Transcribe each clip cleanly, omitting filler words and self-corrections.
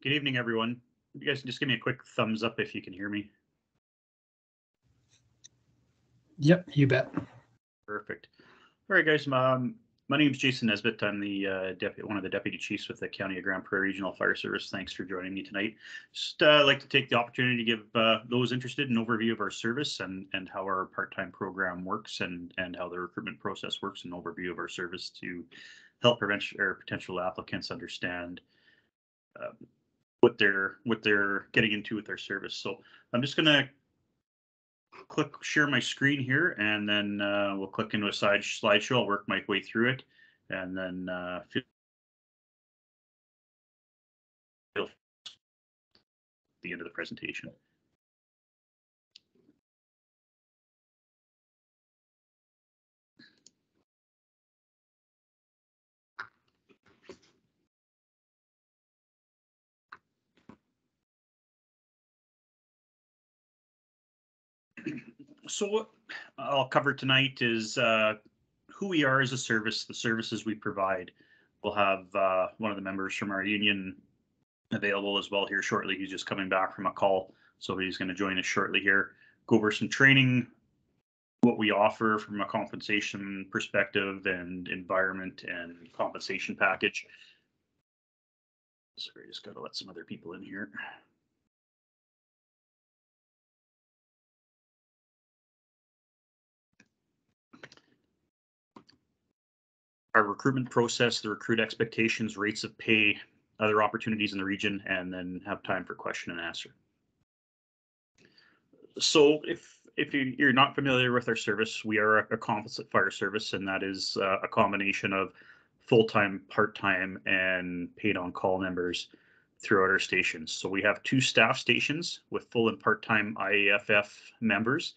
Good evening, everyone. You guys can just give me a quick thumbs up if you can hear me. Yep, you bet. Perfect. All right, guys. My name is Jason Nesbitt. I'm the one of the deputy chiefs with the County of Grande Prairie Regional Fire Service. Thanks for joining me tonight. Just like to take the opportunity to give those interested an overview of our service and how our part-time program works and how the recruitment process works, an overview of our service to help potential applicants understand what they're getting into with their service. So I'm just going to click share my screen here, and then we'll click into a slideshow. I'll work my way through it, and then feel the end of the presentation. So what I'll cover tonight is who we are as a service, the services we provide. We'll have one of the members from our union available as well here shortly. He's just coming back from a call, so he's going to join us shortly here. Go over some training, what we offer from a compensation perspective and environment and compensation package. Sorry, just got to let some other people in here. Our recruitment process, the recruit expectations, rates of pay, other opportunities in the region, and then have time for question and answer. So if you're not familiar with our service, we are a composite fire service, and that is a combination of full-time, part-time, and paid on-call members throughout our stations. So we have 2 staff stations with full and part-time IAFF members.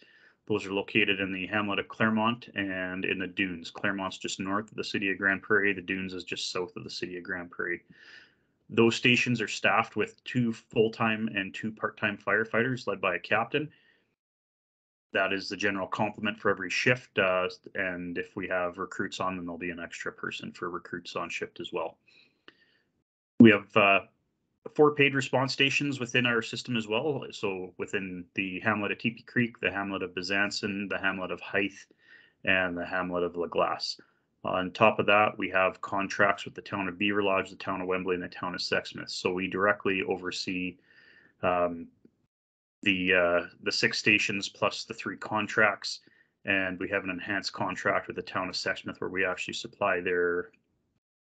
Those are located in the hamlet of Claremont and in the Dunes. Claremont's just north of the city of Grande Prairie. The Dunes is just south of the city of Grande Prairie. Those stations are staffed with 2 full-time and 2 part-time firefighters led by a captain. That is the general complement for every shift. And if we have recruits on, then there'll be an extra person for recruits on shift as well. We have 4 paid response stations within our system as well. So within the hamlet of Teepee Creek, the hamlet of Bezanson, the hamlet of Hythe, and the hamlet of La Glace. On top of that, we have contracts with the town of Beaver Lodge, the town of Wembley, and the town of Sexsmith. So we directly oversee the 6 stations plus the 3 contracts, and we have an enhanced contract with the town of Sexsmith where we actually supply their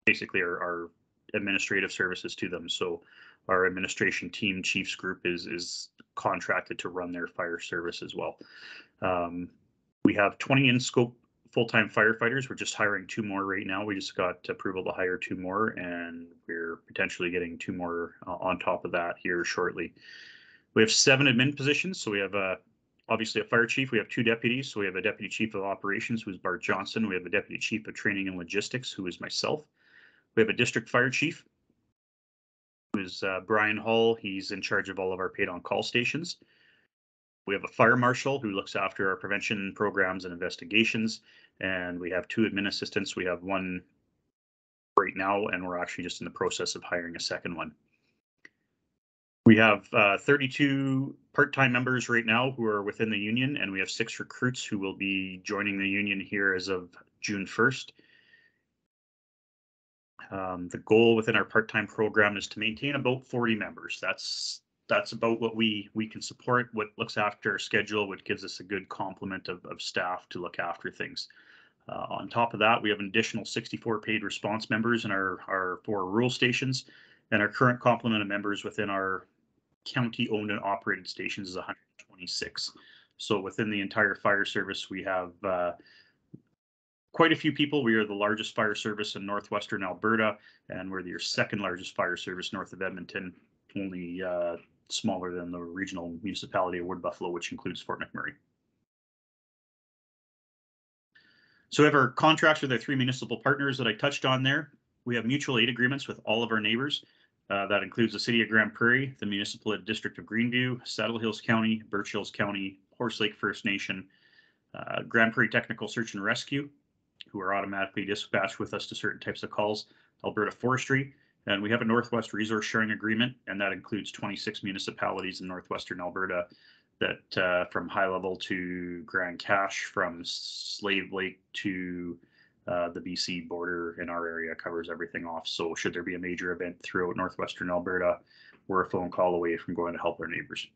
basically our administrative services to them. So our administration team chiefs group is contracted to run their fire service as well. We have 20 in scope full-time firefighters. We're just hiring 2 more right now. We just got approval to hire 2 more, and we're potentially getting 2 more on top of that here shortly. We have 7 admin positions. So we have obviously a fire chief. We have 2 deputies. So we have a deputy chief of operations, who is Bart Johnson. We have a deputy chief of training and logistics, who is myself. We have a district fire chief, who is Brian Hall. He's in charge of all of our paid on call stations. We have a fire marshal who looks after our prevention programs and investigations. And we have 2 admin assistants. We have 1 right now, and we're actually just in the process of hiring a second one. We have 32 part-time members right now who are within the union, and we have 6 recruits who will be joining the union here as of June 1st. The goal within our part-time program is to maintain about 40 members. That's about what we can support, what looks after our schedule, what gives us a good complement of staff to look after things. On top of that, we have an additional 64 paid response members in our 4 rural stations, and our current complement of members within our county owned and operated stations is 126. So within the entire fire service, we have quite a few people. We are the largest fire service in northwestern Alberta, and we're the 2nd largest fire service north of Edmonton, only smaller than the regional municipality of Wood Buffalo, which includes Fort McMurray. So we have our contracts with our 3 municipal partners that I touched on there. We have mutual aid agreements with all of our neighbors. That includes the city of Grande Prairie, the municipal district of Greenview, Saddle Hills County, Birch Hills County, Horse Lake First Nation, Grande Prairie Technical Search and Rescue, who are automatically dispatched with us to certain types of calls, Alberta Forestry, And we have a Northwest Resource Sharing Agreement, and that includes 26 municipalities in northwestern Alberta that from High Level to Grand Cache, from Slave Lake to the BC border in our area, covers everything off. So should there be a major event throughout northwestern Alberta, we're a phone call away from going to help our neighbors.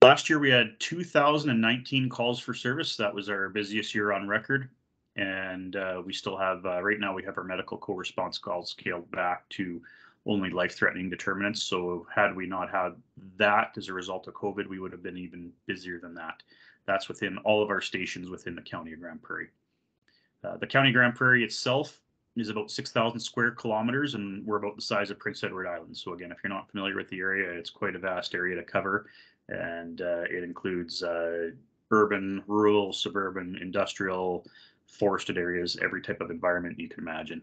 Last year we had 2,019 calls for service. That was our busiest year on record. And we still have, right now we have our medical co-response calls scaled back to only life-threatening determinants. So had we not had that as a result of COVID, we would have been even busier than that. That's within all of our stations within the County of Grande Prairie. The County of Grande Prairie itself is about 6,000 square kilometers, and we're about the size of Prince Edward Island. So again, if you're not familiar with the area, it's quite a vast area to cover, and it includes urban, rural, suburban, industrial, forested areas, every type of environment you can imagine.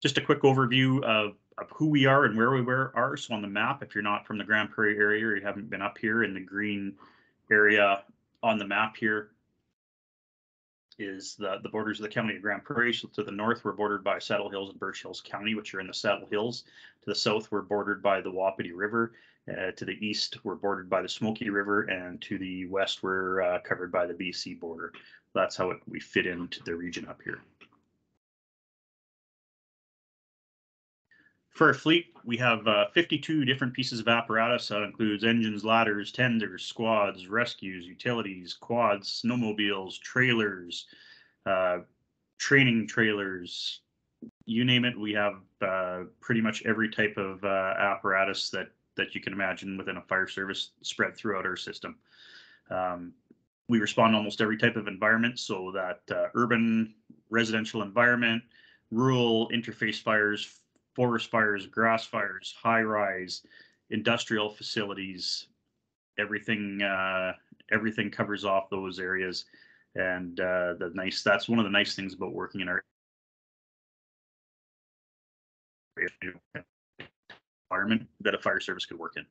Just a quick overview of who we are and where we are. So on the map, if you're not from the Grande Prairie area or you haven't been up here, in the green area on the map here is the borders of the County of Grande Prairie. So to the north, we're bordered by Saddle Hills and Birch Hills County, which are in the Saddle Hills. To the south, we're bordered by the Wapiti River. To the east, we're bordered by the Smoky River, and to the west, we're covered by the BC border. That's how we fit into the region up here. For our fleet, we have 52 different pieces of apparatus. That includes engines, ladders, tenders, squads, rescues, utilities, quads, snowmobiles, trailers, training trailers, you name it. We have pretty much every type of apparatus that you can imagine within a fire service spread throughout our system. We respond to almost every type of environment, so that urban, residential environment, rural, interface fires, forest fires, grass fires, high-rise, industrial facilities, everything covers off those areas. And that's one of the nice things about working in our environment that a fire service could work in.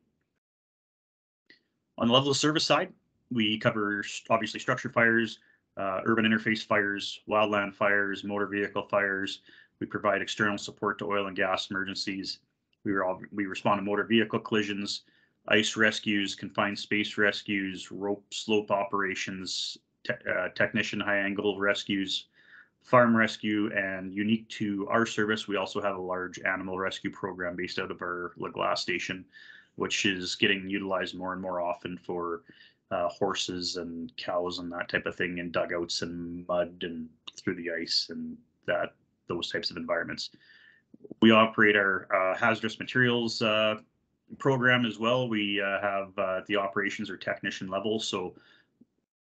On the level of service side, we cover obviously structure fires, urban interface fires, wildland fires, motor vehicle fires. We provide external support to oil and gas emergencies. We respond to motor vehicle collisions, ice rescues, confined space rescues, rope slope operations, technician high angle rescues, farm rescue, and unique to our service, we also have a large animal rescue program based out of our La Glace station, which is getting utilized more and more often for horses and cows and that type of thing in dugouts and mud and through the ice and those types of environments. We operate our hazardous materials program as well. We have the operations or technician level, so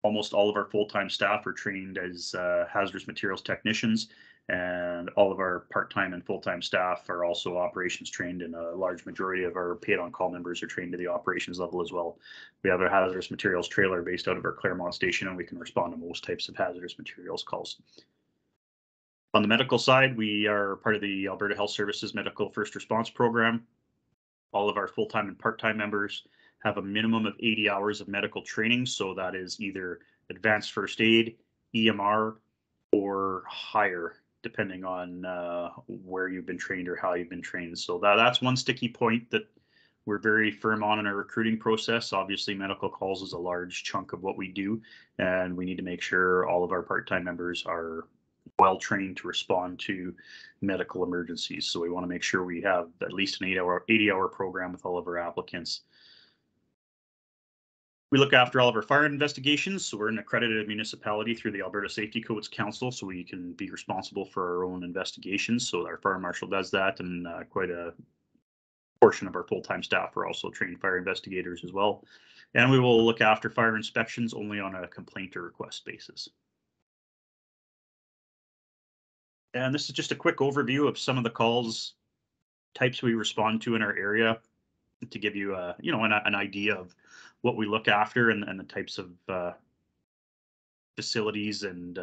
almost all of our full-time staff are trained as hazardous materials technicians, and all of our part-time and full-time staff are also operations trained, and a large majority of our paid-on-call members are trained to the operations level as well. We have a hazardous materials trailer based out of our Claremont station, and we can respond to most types of hazardous materials calls. On the medical side, we are part of the Alberta Health Services Medical First Response Program. All of our full-time and part-time members have a minimum of 80 hours of medical training. So that is either advanced first aid, EMR, or higher, depending on where you've been trained or how you've been trained. So that's one sticky point that we're very firm on in our recruiting process. Obviously, medical calls is a large chunk of what we do, and we need to make sure all of our part-time members are well trained to respond to medical emergencies. So we want to make sure we have at least an 80-hour program with all of our applicants. We look after all of our fire investigations. So we're an accredited municipality through the Alberta Safety Codes Council, so we can be responsible for our own investigations. So our fire marshal does that, and quite a portion of our full-time staff are also trained fire investigators as well. And we will look after fire inspections only on a complaint or request basis. And this is just a quick overview of some of the calls types we respond to in our area, to give you an idea of what we look after and the types of facilities and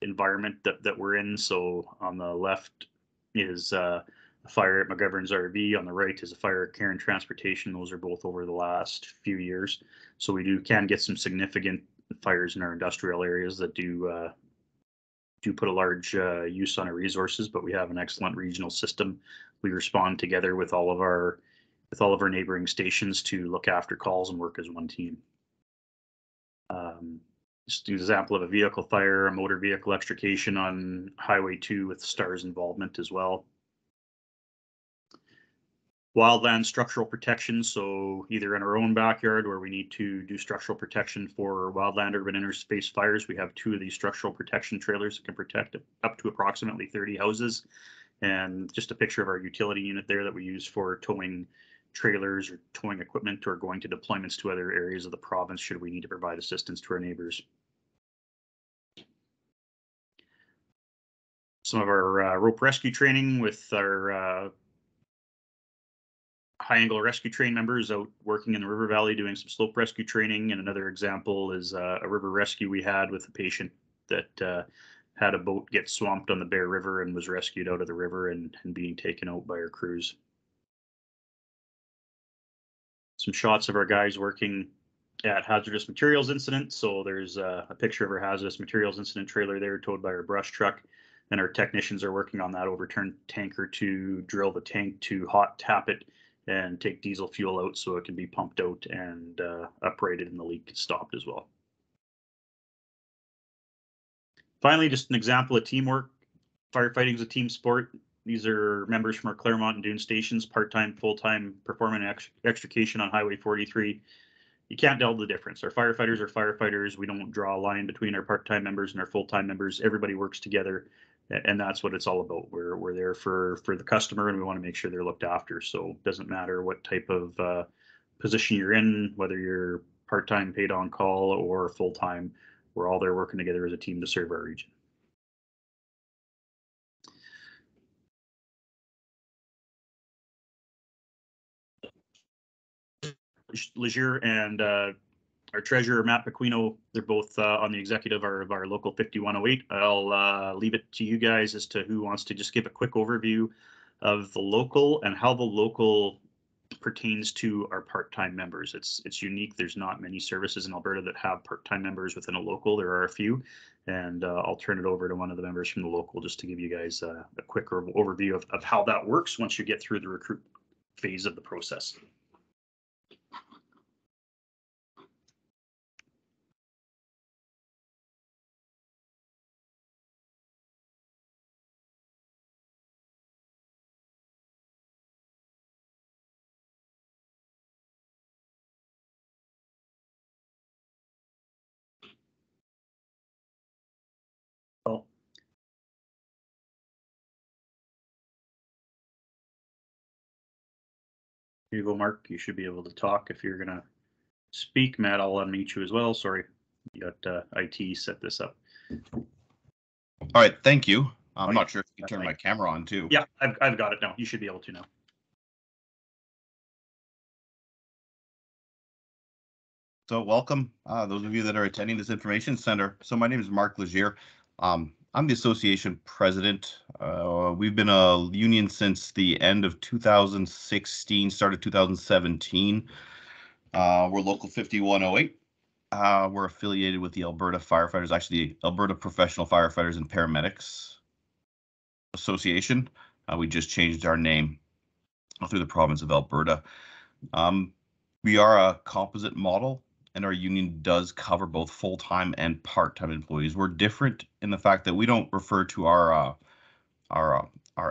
environment that we're in. So on the left is a fire at McGovern's RV. On the right is a fire at Care and Transportation. Those are both over the last few years. So we can get some significant fires in our industrial areas that do do put a large use on our resources, but we have an excellent regional system. We respond together with all of our neighboring stations to look after calls and work as one team. Just an example of a vehicle fire, a motor vehicle extrication on Highway 2 with STAR's involvement as well. Wildland structural protection, so either in our own backyard where we need to do structural protection for wildland urban interspace fires. We have 2 of these structural protection trailers that can protect up to approximately 30 houses. And just a picture of our utility unit there that we use for towing trailers or towing equipment or going to deployments to other areas of the province should we need to provide assistance to our neighbors. Some of our rope rescue training with our high angle rescue train members out working in the river valley doing some slope rescue training. And another example is a river rescue we had with a patient that had a boat get swamped on the Bear River and was rescued out of the river and being taken out by our crews. Some shots of our guys working at hazardous materials incident. So there's a picture of our hazardous materials incident trailer there towed by our brush truck. And our technicians are working on that overturned tanker to drill the tank to hot tap it and take diesel fuel out so it can be pumped out and uprated and the leak stopped as well. Finally, just an example of teamwork. Firefighting is a team sport. These are members from our Claremont and Dune stations, part-time, full-time, performing extrication on Highway 43. You can't tell the difference. Our firefighters are firefighters. We don't draw a line between our part-time members and our full-time members. Everybody works together, and that's what it's all about. We're there for the customer, and we want to make sure they're looked after. So it doesn't matter what type of position you're in, whether you're part-time, paid on call, or full-time. We're all there working together as a team to serve our region. Legier and our treasurer, Matt Pequino, they're both on the executive of our local 5108. I'll leave it to you guys as to who wants to just give a quick overview of the local and how the local pertains to our part-time members. It's unique. There's not many services in Alberta that have part-time members within a local. There are a few, and I'll turn it over to one of the members from the local just to give you guys a quick overview of how that works once you get through the recruit phase of the process. Oh. Here you go, Mark. You should be able to talk if you're going to speak. Matt, I'll unmute you as well. Sorry, you got IT set this up. All right, thank you. I'm not sure if you can turn my camera on too. Yeah, I've got it now. You should be able to now. So welcome, those of you that are attending this information center. So my name is Mark Legier. I'm the association president. We've been a union since the end of 2016, started 2017. We're local 5108. We're affiliated with the Alberta Firefighters, actually the Alberta Professional Firefighters and Paramedics Association. We just changed our name through the province of Alberta. We are a composite model, and our union does cover both full-time and part-time employees. We're different in the fact that we don't refer to our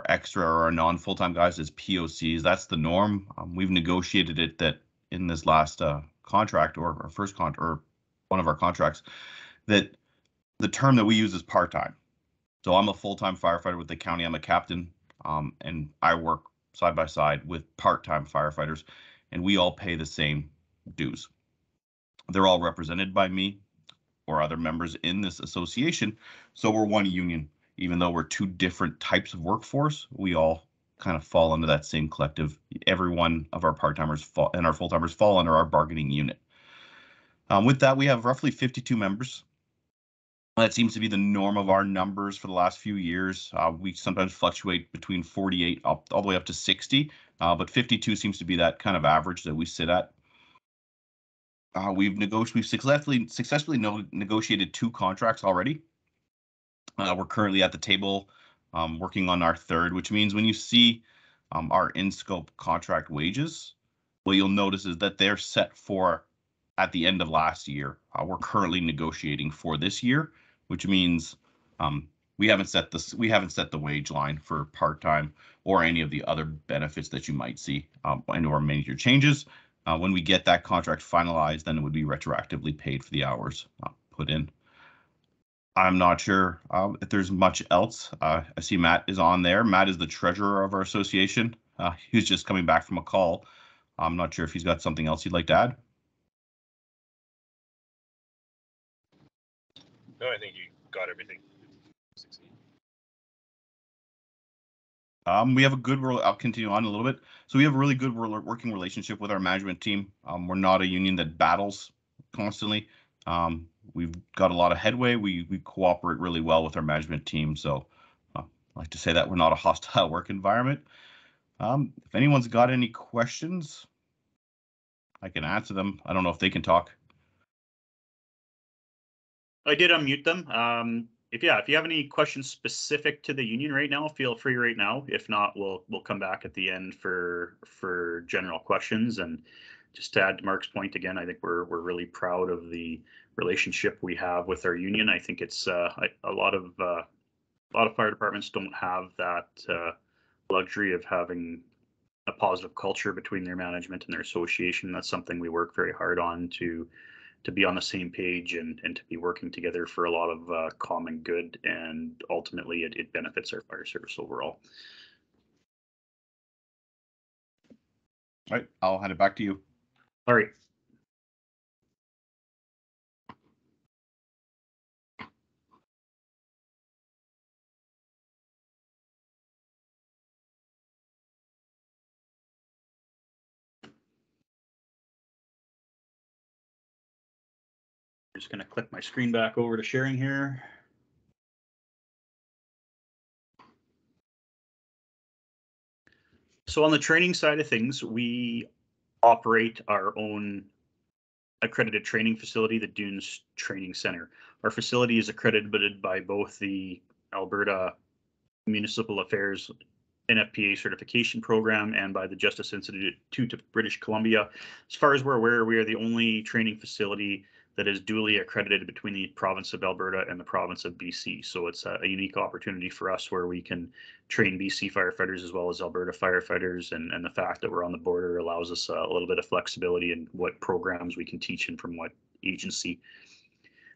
extra or our non-full-time guys as POCs. That's the norm. We've negotiated it that in this last contract or our first contract or one of our contracts that the term that we use is part-time. So I'm a full-time firefighter with the county. I'm a captain, and I work side by side with part-time firefighters, and we all pay the same dues. They're all represented by me or other members in this association. So we're one union, even though we're two different types of workforce. We all kind of fall under that same collective. Every one of our part-timers and our full-timers fall under our bargaining unit. With that, we have roughly 52 members. That seems to be the norm of our numbers for the last few years. We sometimes fluctuate between 48 all the way up to 60, but 52 seems to be that kind of average that we sit at. We've successfully negotiated 2 contracts already. We're currently at the table working on our third, which means when you see our in-scope contract wages, what you'll notice is that they're set for at the end of last year. We're currently negotiating for this year, which means we haven't set the wage line for part-time or any of the other benefits that you might see into our major changes. When we get that contract finalized, then it would be retroactively paid for the hours put in. I'm not sure if there's much else. I see Matt is on there. Matt is the treasurer of our association. He's just coming back from a call. I'm not sure if he's got something else he'd like to add. No, I think you got everything. We have a good, I'll continue on a little bit. So we have a really good working relationship with our management team. We're not a union that battles constantly. We've got a lot of headway. We cooperate really well with our management team. So I like to say that we're not a hostile work environment. If anyone's got any questions, I can answer them. I don't know if they can talk. I did unmute them. If you have any questions specific to the union right now, feel free right now. If not, we'll come back at the end for general questions. And just to add to Mark's point again, I think we're really proud of the relationship we have with our union. I think it's a lot of fire departments don't have that luxury of having a positive culture between their management and their association. That's something we work very hard on to be on the same page and to be working together for a lot of common good, and ultimately it benefits our fire service overall. All right, I'll hand it back to you. All right. Just going to click my screen back over to sharing here. So on the training side of things, we operate our own accredited training facility, the Dunes Training Center. Our facility is accredited by both the Alberta Municipal Affairs NFPA certification program and by the Justice Institute of British Columbia. As far as we're aware, we are the only training facility that is duly accredited between the province of Alberta and the province of BC. So it's a unique opportunity for us where we can train BC firefighters as well as Alberta firefighters, and the fact that we're on the border allows us a little bit of flexibility in what programs we can teach and from what agency.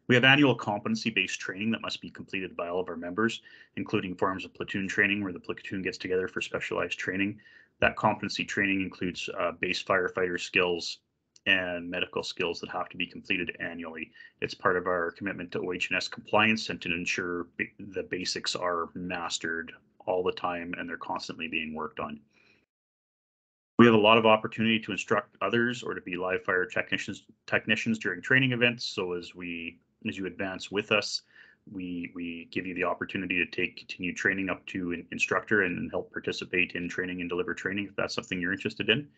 We have annual competency-based training that must be completed by all of our members, including forms of platoon training where the platoon gets together for specialized training. That competency training includes base firefighter skills and medical skills that have to be completed annually. It's part of our commitment to OH&S compliance and to ensure the basics are mastered all the time and they're constantly being worked on. We have a lot of opportunity to instruct others or to be live fire technicians during training events. So as you advance with us, we give you the opportunity to take continued training up to an instructor and help participate in training and deliver training if that's something you're interested in.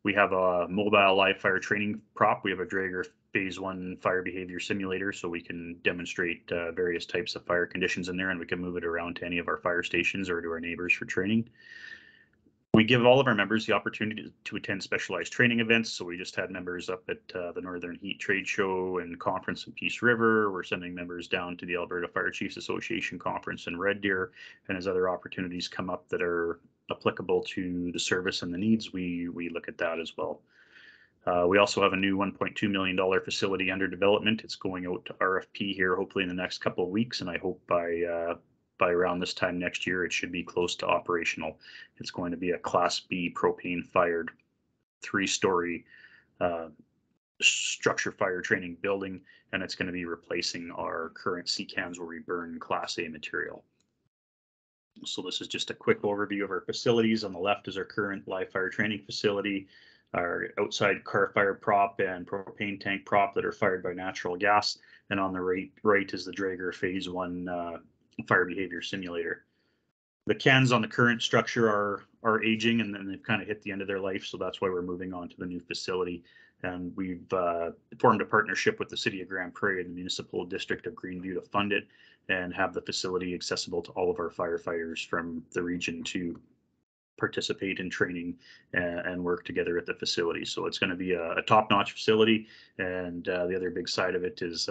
We have a mobile live fire training prop. We have a Draeger Phase 1 fire behavior simulator, so we can demonstrate various types of fire conditions in there, and we can move it around to any of our fire stations or to our neighbors for training. We give all of our members the opportunity to attend specialized training events. So we just had members up at the Northern Heat Trade Show and Conference in Peace River. We're sending members down to the Alberta Fire Chiefs Association Conference in Red Deer. And as other opportunities come up that are applicable to the service and the needs, we look at that as well. We also have a new $1.2 million facility under development. It's going out to RFP here, hopefully in the next couple of weeks. And I hope by around this time next year, it should be close to operational. It's going to be a Class B propane fired 3-story structure fire training building, and it's going to be replacing our current C-cans where we burn Class A material. So this is just a quick overview of our facilities. On the left is our current live fire training facility, our outside car fire prop and propane tank prop that are fired by natural gas. And on the right is the Draeger Phase 1 fire behavior simulator. The cans on the current structure are aging, and then they've kind of hit the end of their life, so that's why we're moving on to the new facility. And we've formed a partnership with the City of Grand Prairie and the Municipal District of Greenview to fund it and have the facility accessible to all of our firefighters from the region to participate in training and work together at the facility. So it's going to be a top-notch facility. And the other big side of it is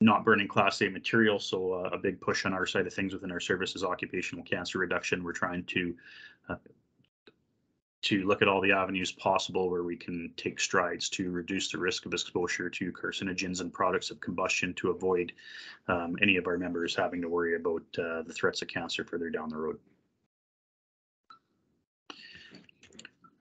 not burning Class A material. So a big push on our side of things within our service is occupational cancer reduction. We're trying to look at all the avenues possible where we can take strides to reduce the risk of exposure to carcinogens and products of combustion to avoid any of our members having to worry about the threats of cancer further down the road.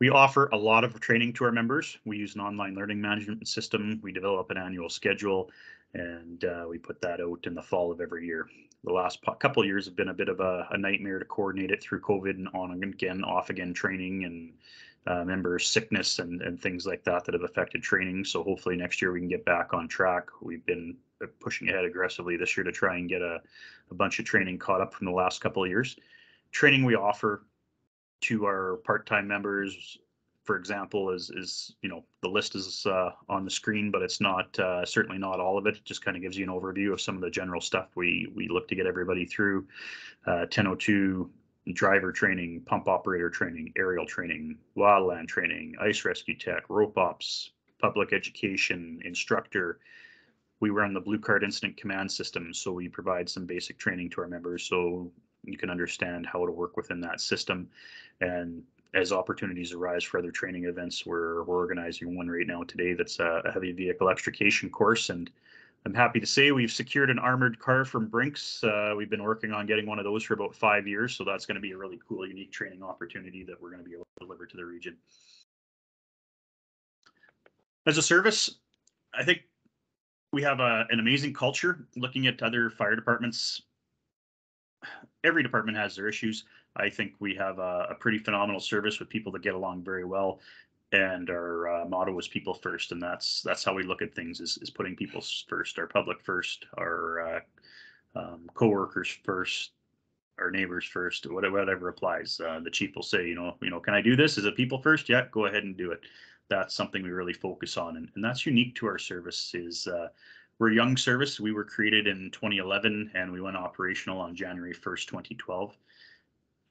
We offer a lot of training to our members. We use an online learning management system. We develop an annual schedule, and we put that out in the fall of every year. The last couple of years have been a bit of a nightmare to coordinate it through COVID and on again, off again training and member sickness and things like that have affected training. So hopefully next year we can get back on track. We've been pushing ahead aggressively this year to try and get a bunch of training caught up from the last couple of years. Training we offer to our part-time members, for example, is the list is on the screen, but it's not certainly not all of it. It just kind of gives you an overview of some of the general stuff we look to get everybody through. 1002 driver training, pump operator training, aerial training, wildland training, ice rescue tech, rope ops, public education, instructor. We run the Blue Card Incident Command System, so we provide some basic training to our members so you can understand how to work within that system. And as opportunities arise for other training events, we're organizing one right now today that's a heavy vehicle extrication course. And I'm happy to say we've secured an armored car from Brinks. We've been working on getting one of those for about 5 years. So that's going to be a really cool, unique training opportunity that we're going to be able to deliver to the region. As a service, I think we have an amazing culture. Looking at other fire departments, every department has their issues. I think we have a pretty phenomenal service with people that get along very well. And our motto is people first. And that's how we look at things is putting people first, our public first, our coworkers first, our neighbors first, whatever applies. The chief will say, can I do this? Is it people first? Yeah, go ahead and do it. That's something we really focus on. And that's unique to our service is we're a young service. We were created in 2011 and we went operational on January 1st, 2012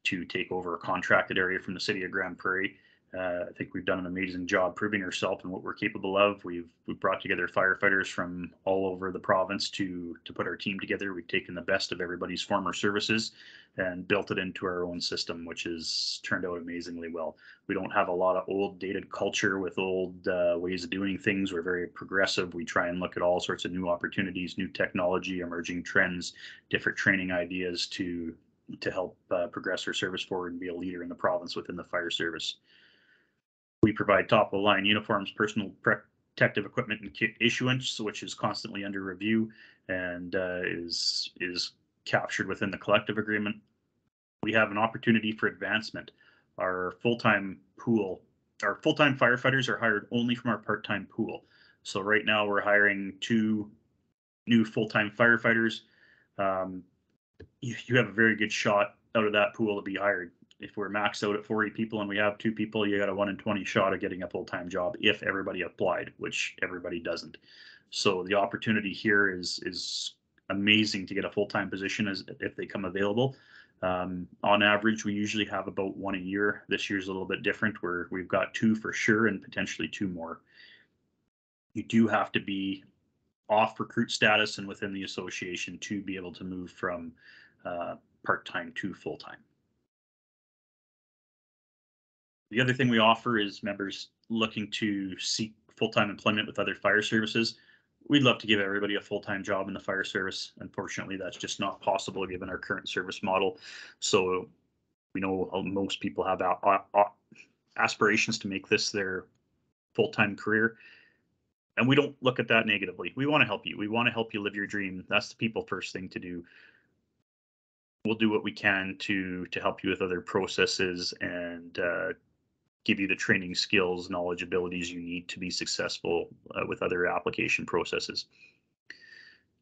to take over a contracted area from the City of Grand Prairie. I think we've done an amazing job proving ourselves and what we're capable of. We've brought together firefighters from all over the province to put our team together. We've taken the best of everybody's former services and built it into our own system, which has turned out amazingly well. We don't have a lot of old dated culture with old ways of doing things. We're very progressive. We try and look at all sorts of new opportunities, new technology, emerging trends, different training ideas to help progress our service forward and be a leader in the province within the fire service. We provide top-of-the-line uniforms, personal protective equipment, and kit issuance, which is constantly under review and is captured within the collective agreement. We have an opportunity for advancement. Our full-time firefighters are hired only from our part-time pool. So right now we're hiring 2 new full-time firefighters. You have a very good shot out of that pool to be hired. If we're maxed out at 40 people and we have 2 people, you got a 1 in 20 shot of getting a full-time job if everybody applied, which everybody doesn't. So the opportunity here is amazing to get a full-time position if they come available. On average, we usually have about 1 a year. This year's a little bit different where we've got 2 for sure and potentially 2 more. You do have to be off recruit status and within the association to be able to move from part-time to full-time. The other thing we offer is members looking to seek full-time employment with other fire services. We'd love to give everybody a full-time job in the fire service. Unfortunately, that's just not possible given our current service model. So we know most people have aspirations to make this their full-time career. And we don't look at that negatively. We want to help you. We want to help you live your dream. That's the people first thing to do. We'll do what we can to help you with other processes and give you the training skills, knowledge, abilities you need to be successful with other application processes.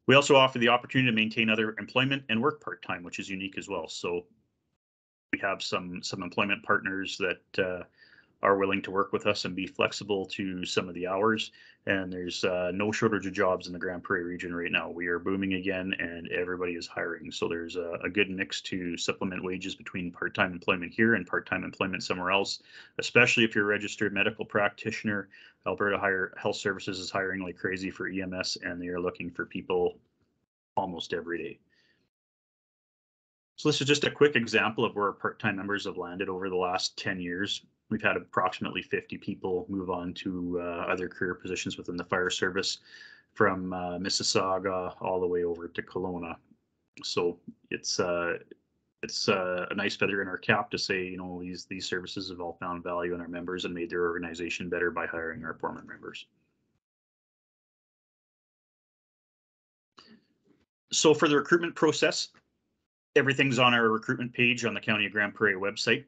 We also offer the opportunity to maintain other employment and work part-time, which is unique as well. So we have some employment partners that are willing to work with us and be flexible to some of the hours. And there's no shortage of jobs in the Grande Prairie region right now. We are booming again and everybody is hiring. So there's a good mix to supplement wages between part-time employment here and part-time employment somewhere else, especially if you're a registered medical practitioner. Alberta Health Services is hiring like crazy for EMS, and they are looking for people almost every day. So this is just a quick example of where our part-time members have landed over the last 10 years. We've had approximately 50 people move on to other career positions within the fire service, from Mississauga all the way over to Kelowna. So it's a nice feather in our cap to say, you know, these services have all found value in our members and made their organization better by hiring our former members. So for the recruitment process, everything's on our recruitment page on the County of Grande Prairie website.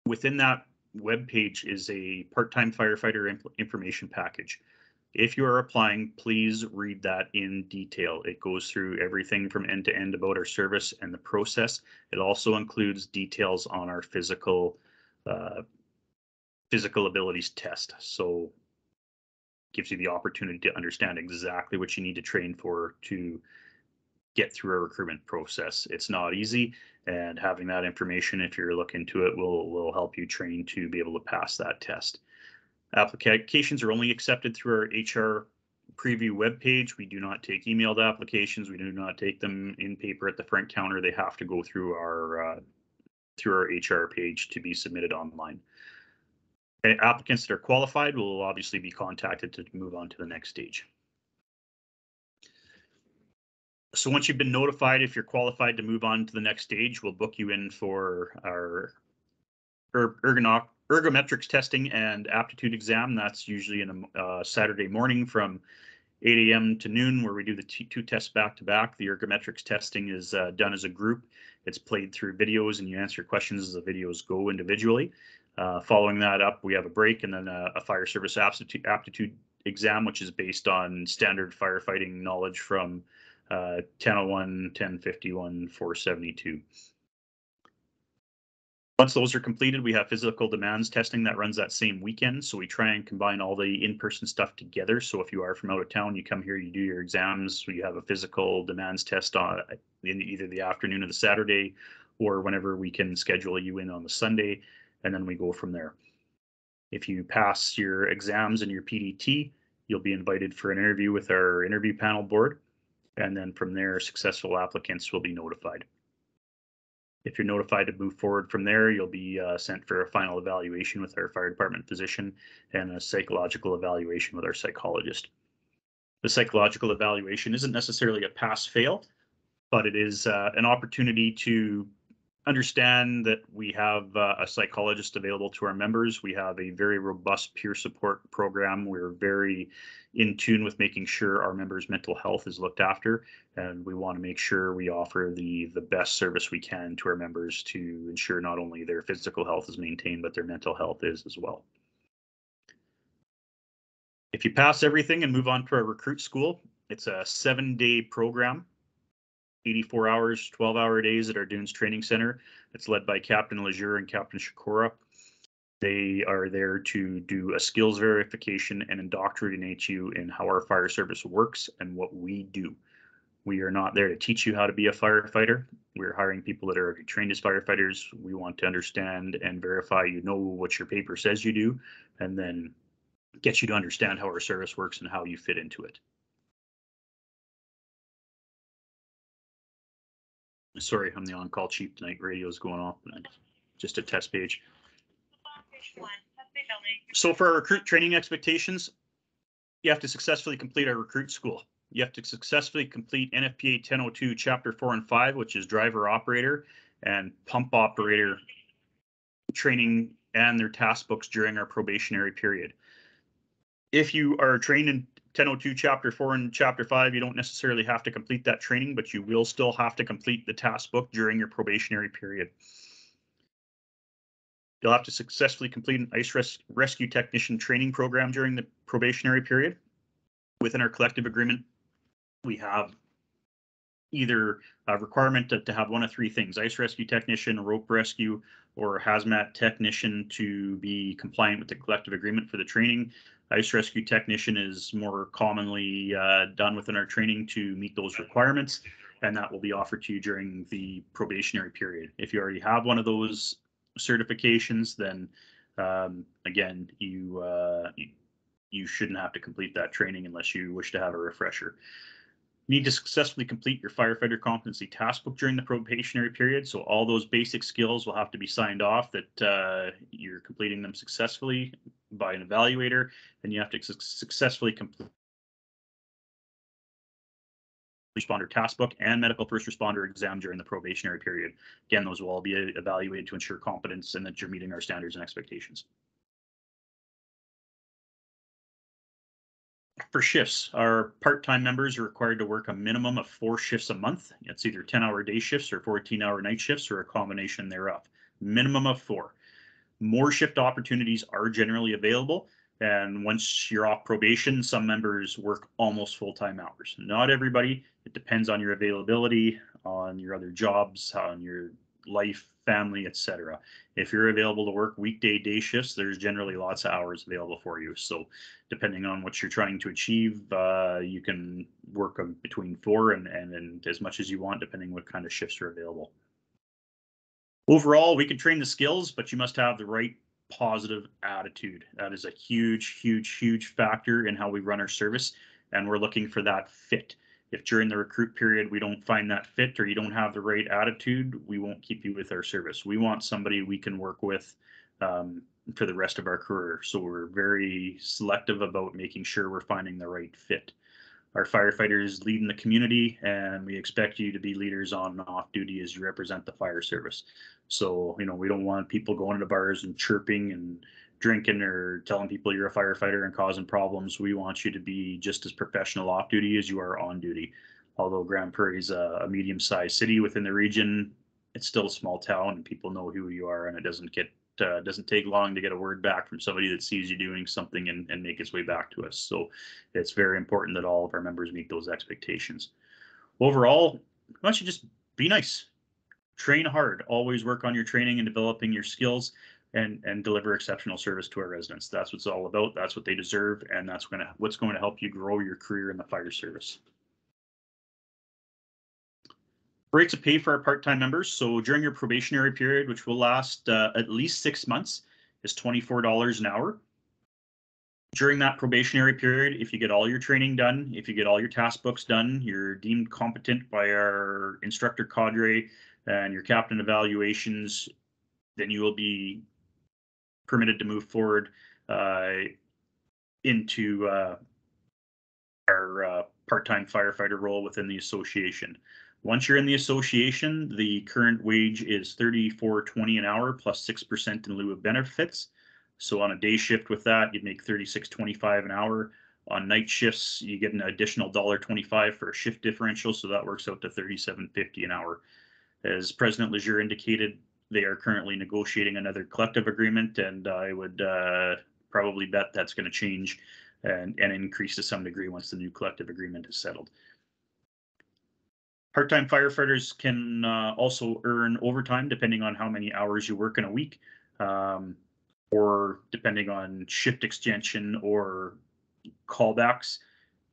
Within that web page is a part-time firefighter information package. If you are applying, please read that in detail. It goes through everything from end to end about our service and the process. It also includes details on our physical abilities test. So it gives you the opportunity to understand exactly what you need to train for to get through a recruitment process. It's not easy, and having that information, if you're looking into it, will help you train to be able to pass that test. Applications are only accepted through our HR preview webpage. We do not take emailed applications. We do not take them in paper at the front counter. They have to go through our HR page to be submitted online. Applicants that are qualified will obviously be contacted to move on to the next stage. So once you've been notified if you're qualified to move on to the next stage, we'll book you in for our ergometrics testing and aptitude exam. That's usually in a Saturday morning from 8 a.m. to noon, where we do the two tests back to back. The ergometrics testing is done as a group. It's played through videos, and you answer questions as the videos go individually. Following that up, we have a break, and then a fire service aptitude exam, which is based on standard firefighting knowledge from 1001, 1051, 472. Once those are completed, we have physical demands testing that runs that same weekend. So we try and combine all the in-person stuff together. So if you are from out of town, you come here, you do your exams, we have a physical demands test on in either the afternoon of the Saturday or whenever we can schedule you in on the Sunday, and then we go from there. If you pass your exams and your PDT, you'll be invited for an interview with our interview panel board. And then from there, successful applicants will be notified. If you're notified to move forward from there, you'll be sent for a final evaluation with our fire department physician and a psychological evaluation with our psychologist. The psychological evaluation isn't necessarily a pass-fail, but it is an opportunity to understand that we have a psychologist available to our members. We have a very robust peer support program. We're very in tune with making sure our members' mental health is looked after, and we want to make sure we offer the best service we can to our members to ensure not only their physical health is maintained, but their mental health is as well. If you pass everything and move on to our recruit school, it's a 7-day program. 84 hours, 12-hour days at our Dunes Training Center. It's led by Captain Lejeune and Captain Shakura. They are there to do a skills verification and indoctrinate you in how our fire service works and what we do. We are not there to teach you how to be a firefighter. We're hiring people that are already trained as firefighters. We want to understand and verify you know what your paper says you do, and then get you to understand how our service works and how you fit into it. Sorry, I'm the on-call chief tonight. Radio's going off. Just a test page. So for our recruit training expectations, you have to successfully complete our recruit school. You have to successfully complete NFPA 1002 Chapter 4 and 5, which is driver operator and pump operator training and their task books during our probationary period. If you are trained in 1002 Chapter 4 and Chapter 5, you don't necessarily have to complete that training, but you will still have to complete the task book during your probationary period. You'll have to successfully complete an ice rescue technician training program during the probationary period. Within our collective agreement, we have either a requirement to have one of three things: ice rescue technician, rope rescue, or hazmat technician to be compliant with the collective agreement for the training. Ice rescue technician is more commonly done within our training to meet those requirements, and that will be offered to you during the probationary period. If you already have one of those certifications, then again, you shouldn't have to complete that training unless you wish to have a refresher. You need to successfully complete your firefighter competency task book during the probationary period. So all those basic skills will have to be signed off that you're completing them successfully by an evaluator, and you have to successfully complete responder task book and medical first responder exam during the probationary period. Again, those will all be evaluated to ensure competence and that you're meeting our standards and expectations. For shifts, our part-time members are required to work a minimum of 4 shifts a month. It's either 10-hour day shifts or 14-hour night shifts or a combination thereof. Minimum of 4. More shift opportunities are generally available, and once you're off probation, some members work almost full-time hours. Not everybody. It depends on your availability, on your other jobs, on your life, family, etc. If you're available to work weekday day shifts, there's generally lots of hours available for you. So depending on what you're trying to achieve, you can work between 4 and as much as you want, depending what kind of shifts are available. Overall, we can train the skills, but you must have the right positive attitude. That is a huge, huge, huge factor in how we run our service, and we're looking for that fit. If during the recruit period we don't find that fit or you don't have the right attitude, we won't keep you with our service. We want somebody we can work with for the rest of our career. So we're very selective about making sure we're finding the right fit. Our firefighters lead in the community, and we expect you to be leaders on and off duty as you represent the fire service. So, we don't want people going to bars and chirping and drinking or telling people you're a firefighter and causing problems. We want you to be just as professional off duty as you are on duty. Although Grande Prairie is a medium-sized city within the region, it's still a small town and people know who you are, and it doesn't take long to get a word back from somebody that sees you doing something and make its way back to us. So it's very important that all of our members meet those expectations. Overall, why don't you just be nice, train hard, always work on your training and developing your skills, and deliver exceptional service to our residents. That's what it's all about. That's what they deserve, and that's what's going to help you grow your career in the fire service. Rates of pay for our part-time members. So during your probationary period, which will last at least 6 months, is $24 an hour. During that probationary period, if you get all your training done, if you get all your task books done, you're deemed competent by our instructor cadre and your captain evaluations, then you will be permitted to move forward into our part-time firefighter role within the association. Once you're in the association, the current wage is $34.20 an hour plus 6% in lieu of benefits. So on a day shift with that, you'd make $36.25 an hour. On night shifts, you get an additional $1.25 for a shift differential, so that works out to $37.50 an hour. As President Lejeune indicated, they are currently negotiating another collective agreement, and I would probably bet that's going to change and increase to some degree once the new collective agreement is settled. Part-time firefighters can also earn overtime depending on how many hours you work in a week, or depending on shift extension or callbacks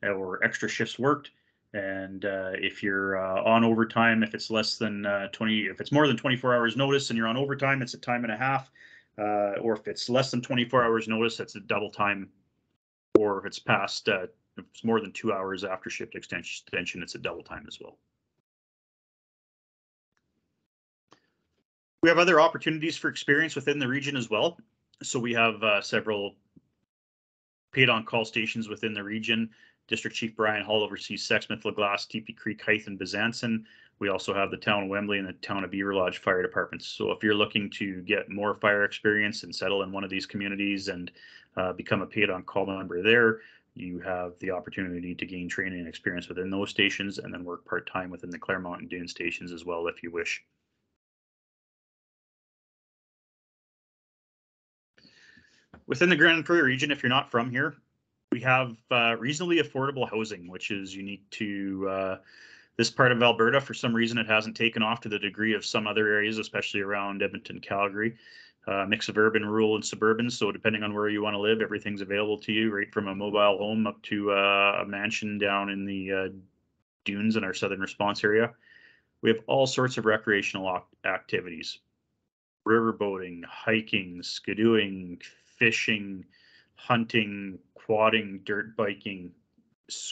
or extra shifts worked. And if you're on overtime, if it's less than if it's more than 24 hours notice and you're on overtime, it's a time and a half. Or if it's less than 24 hours notice, that's a double time. Or if it's past, if it's more than 2 hours after shift extension, it's a double time as well. We have other opportunities for experience within the region as well. So we have several paid on call stations within the region. District Chief Brian Hall oversees Sexsmith, LaGlace, TP Creek, Hythe, and Bezanson. We also have the town of Wembley and the town of Beaver Lodge fire departments. So if you're looking to get more fire experience and settle in one of these communities and become a paid on call member there, you have the opportunity to gain training and experience within those stations and then work part-time within the Claremont and Dune stations as well if you wish. Within the Grande Prairie region, if you're not from here, we have reasonably affordable housing, which is unique to This part of Alberta, for some reason, it hasn't taken off to the degree of some other areas, especially around Edmonton, Calgary. Mix of urban, rural, and suburban. So depending on where you want to live, everything's available to you, right from a mobile home up to a mansion down in the dunes in our southern response area. We have all sorts of recreational activities: riverboating, hiking, skidooing, fishing, hunting, quadding, dirt biking,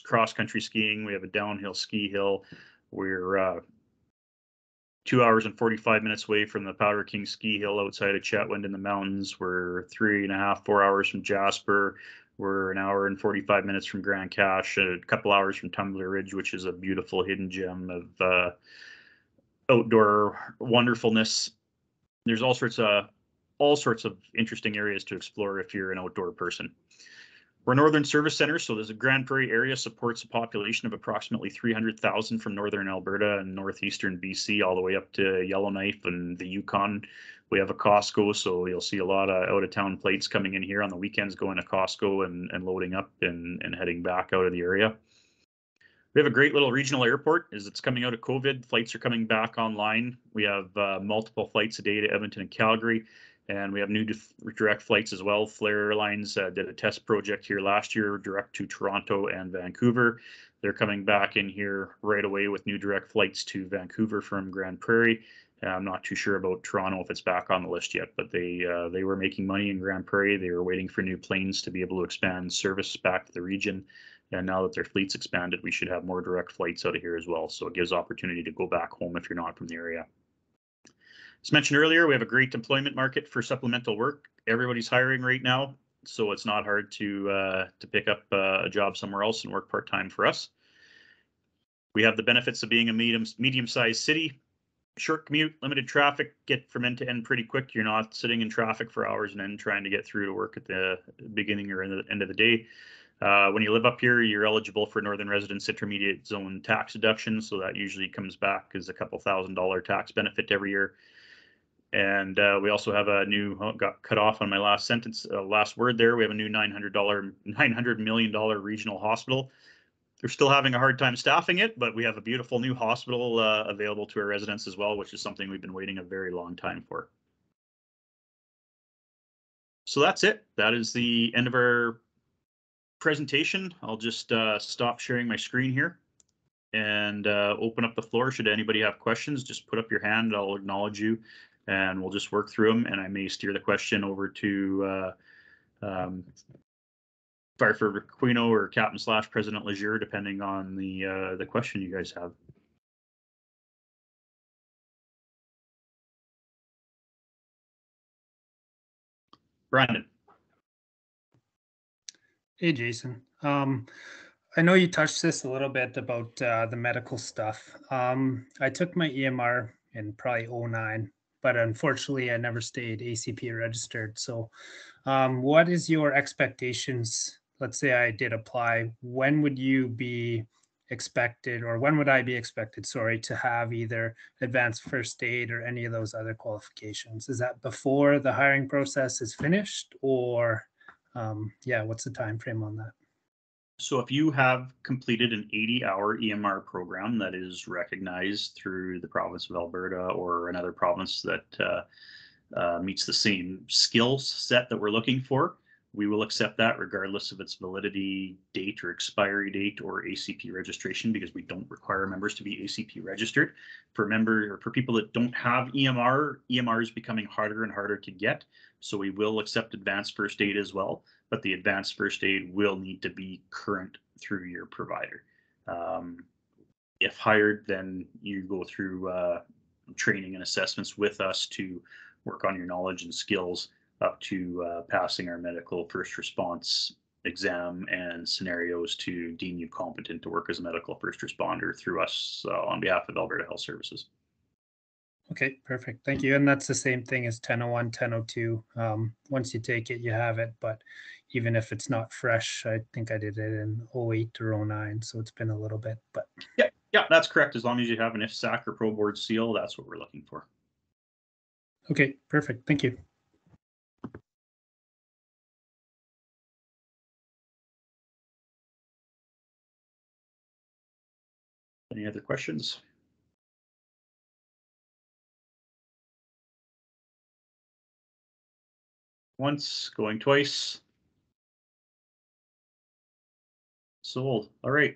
cross-country skiing. We have a downhill ski hill. We're 2 hours and 45 minutes away from the Powder King ski hill outside of Chetwynd in the mountains. We're 3.5, 4 hours from Jasper. We're an hour and 45 minutes from Grand Cache, a couple hours from Tumbler Ridge, which is a beautiful hidden gem of outdoor wonderfulness. There's all sorts of interesting areas to explore if you're an outdoor person. We're a northern service center, so there's a Grande Prairie area supports a population of approximately 300,000 from northern Alberta and northeastern BC all the way up to Yellowknife and the Yukon. We have a Costco, so you'll see a lot of out-of-town plates coming in here on the weekends, going to Costco and loading up and heading back out of the area. We have a great little regional airport. As it's coming out of COVID, flights are coming back online. We have multiple flights a day to Edmonton and Calgary. And we have new direct flights as well. Flair Airlines did a test project here last year, direct to Toronto and Vancouver. They're coming back in here right away with new direct flights to Vancouver from Grande Prairie. I'm not too sure about Toronto if it's back on the list yet, but they were making money in Grande Prairie. They were waiting for new planes to be able to expand service back to the region. And now that their fleet's expanded, we should have more direct flights out of here as well. So it gives opportunity to go back home if you're not from the area. As mentioned earlier, we have a great employment market for supplemental work. Everybody's hiring right now, so it's not hard to pick up a job somewhere else and work part-time for us. We have the benefits of being a medium-sized city. Short commute, limited traffic, get from end to end pretty quick. You're not sitting in traffic for hours and then trying to get through to work at the beginning or end of the day. When you live up here, you're eligible for Northern Residence Intermediate Zone tax deduction, so that usually comes back as a couple $1,000 tax benefit every year. And we also have a new, got cut off on my last sentence, last word there. We have a new $900 million regional hospital. They're still having a hard time staffing it, but we have a beautiful new hospital available to our residents as well, which is something we've been waiting a very long time for. So that's it. That is the end of our presentation. I'll just stop sharing my screen here and open up the floor. Should anybody have questions, just put up your hand. I'll acknowledge you and we'll just work through them. And I may steer the question over to Firefighter Quino or Captain/President Legier, depending on the question you guys have. Brandon. Hey, Jason. I know you touched this a little bit about the medical stuff. I took my EMR in probably 2009, but unfortunately I never stayed ACP registered. So what is your expectations? Let's say I did apply. When would you be expected, or when would I be expected, sorry, to have either advanced first aid or any of those other qualifications? Is that before the hiring process is finished, or yeah, what's the time frame on that? So if you have completed an 80-hour EMR program that is recognized through the province of Alberta or another province that meets the same skill set that we're looking for, we will accept that regardless of its validity date or expiry date or ACP registration, because we don't require members to be ACP registered. For people that don't have EMR is becoming harder and harder to get. So we will accept advanced first aid as well, but the advanced first aid will need to be current through your provider. If hired, then you go through training and assessments with us to work on your knowledge and skills up to passing our medical first response exam and scenarios to deem you competent to work as a medical first responder through us on behalf of Alberta Health Services. Okay, perfect. Thank you. And that's the same thing as 1001, 1002. Once you take it, you have it. But even if it's not fresh, I think I did it in 08 or 09. So it's been a little bit. But yeah, that's correct. As long as you have an IFSAC or Pro Board seal, that's what we're looking for. Okay, perfect. Thank you. Any other questions? Once, going twice. Sold. All right.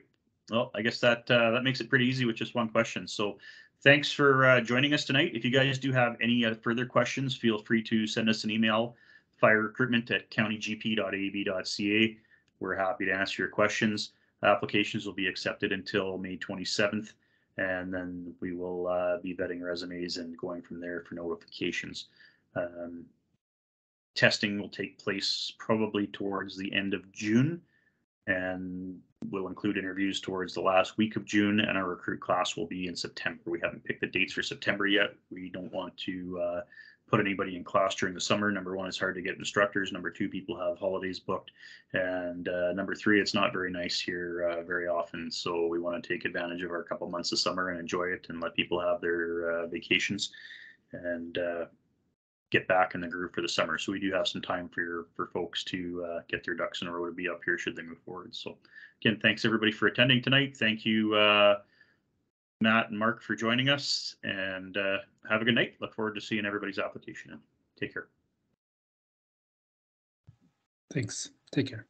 Well, I guess that makes it pretty easy with just one question. So thanks for joining us tonight. If you guys do have any further questions, feel free to send us an email, firerecruitment@countygp.ab.ca. We're happy to answer your questions. Applications will be accepted until May 27th, and then we will be vetting resumes and going from there for notifications. Testing will take place probably towards the end of June, and we'll include interviews towards the last week of June, and our recruit class will be in September. We haven't picked the dates for September yet. We don't want to put anybody in class during the summer. Number one, it's hard to get instructors. Number two, people have holidays booked. And number three, it's not very nice here very often. So we want to take advantage of our couple months of summer and enjoy it and let people have their vacations and get back in the groove for the summer. So we do have some time for folks to get their ducks in a row to be up here should they move forward. So again, thanks everybody for attending tonight. Thank you, Matt and Mark, for joining us, and have a good night. Look forward to seeing everybody's application. Take care. Thanks. Take care.